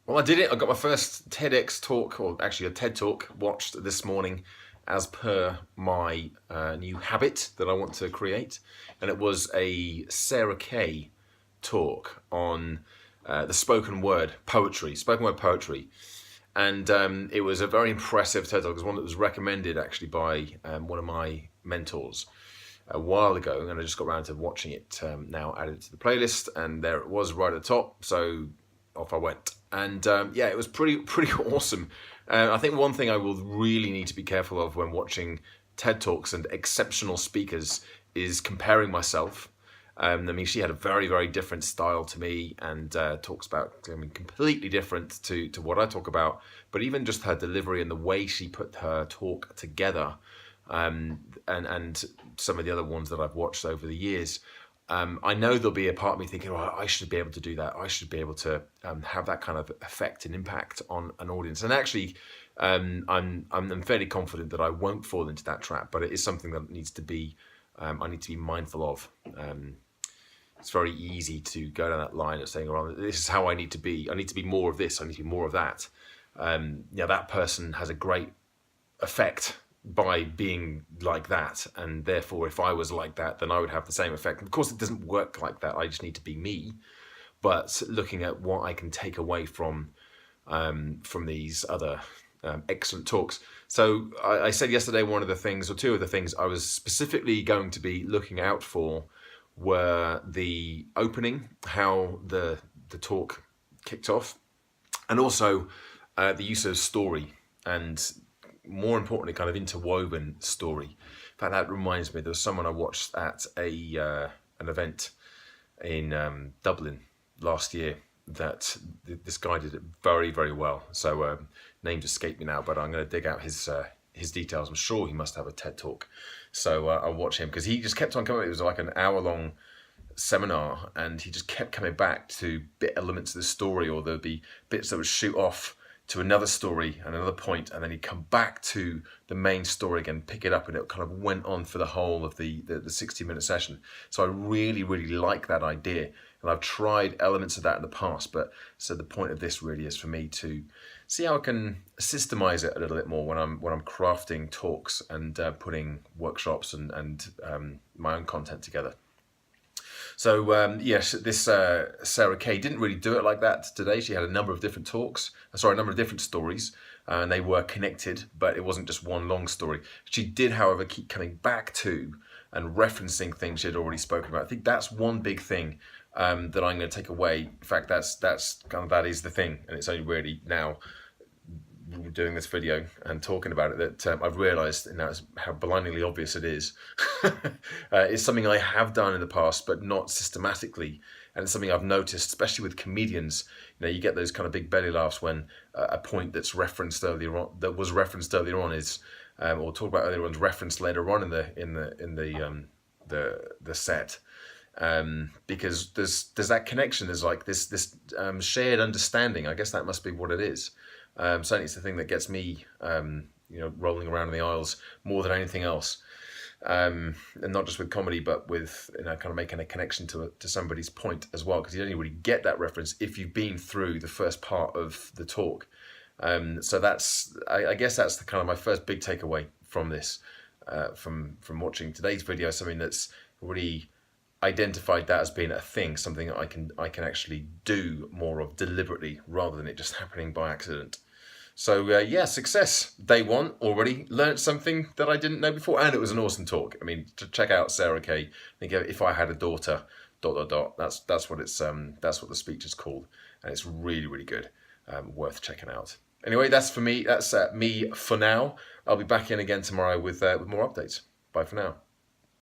Well, I did it. I got my first TEDx talk, or actually a TED talk, watched this morning as per my new habit that I want to create. And it was a Sarah Kay talk on the spoken word poetry. And it was a very impressive TED talk. It was one that was recommended actually by one of my mentors a while ago, and I just got around to watching it now, added to the playlist, and there it was right at the top. So off I went, and yeah, it was pretty awesome. I think one thing I will really need to be careful of when watching TED Talks and exceptional speakers is comparing myself. I mean, she had a very different style to me, and talks about, I mean, completely different to what I talk about. But even just her delivery and the way she put her talk together, and some of the other ones that I've watched over the years, I know there'll be a part of me thinking, "Oh, I should be able to do that. I should be able to have that kind of effect and impact on an audience." And actually, I'm fairly confident that I won't fall into that trap. But it is something that needs to be I need to be mindful of. It's very easy to go down that line of saying, "Oh, this is how I need to be. I need to be more of this. I need to be more of that." Yeah, that person has a great effect by being like that, and therefore if I was like that, then I would have the same effect. Of course, it doesn't work like that. I just need to be me. But looking at what I can take away from these other excellent talks. So I said yesterday, one of the things, or two of the things I was specifically going to be looking out for were the opening, how the talk kicked off, and also the use of story, and more importantly, kind of interwoven story. In fact, that reminds me, there was someone I watched at an event in Dublin last year that this guy did it very well. So names escape me now, but I'm going to dig out his details. I'm sure he must have a TED talk. So I'll watch him, because he just kept on coming. It was like an hour-long seminar, and he just kept coming back to bit elements of the story, or there'd be bits that would shoot off to another story and another point, and then he'd come back to the main story again, pick it up, and it kind of went on for the whole of the 60-minute session. So I really like that idea, and I've tried elements of that in the past. But so the point of this really is for me to see how I can systemize it a little bit more when I'm crafting talks and putting workshops and my own content together. So yes, this Sarah Kay didn't really do it like that today. She had a number of different a number of different stories, and they were connected, but it wasn't just one long story. She did, however, keep coming back to and referencing things she had already spoken about. I think that's one big thing that I'm going to take away. In fact, that's that is the thing, and it's only really now doing this video and talking about it that I've realised now how blindingly obvious it is. It's something I have done in the past, but not systematically. And it's something I've noticed, especially with comedians. You know, you get those kind of big belly laughs when a point that was referenced earlier on is, or talked about earlier on, is referenced later on in the set. Because there's that connection. There's like this shared understanding. I guess that must be what it is. Certainly it's the thing that gets me, rolling around in the aisles more than anything else. And not just with comedy, but with kind of making a connection to somebody's point as well, because you don't really get that reference if you've been through the first part of the talk. So I guess that's the kind of my first big takeaway from this, from watching today's video. Something that's really identified that as being a thing, something that I can actually do more of deliberately, rather than it just happening by accident. So yeah, success. Day one, already learned something that I didn't know before, and it was an awesome talk. I mean, to check out Sarah Kay. I think If I Had a Daughter ... That's what the speech is called, and it's really good. Worth checking out. Anyway, that's for me. That's me for now. I'll be back in again tomorrow with more updates. Bye for now.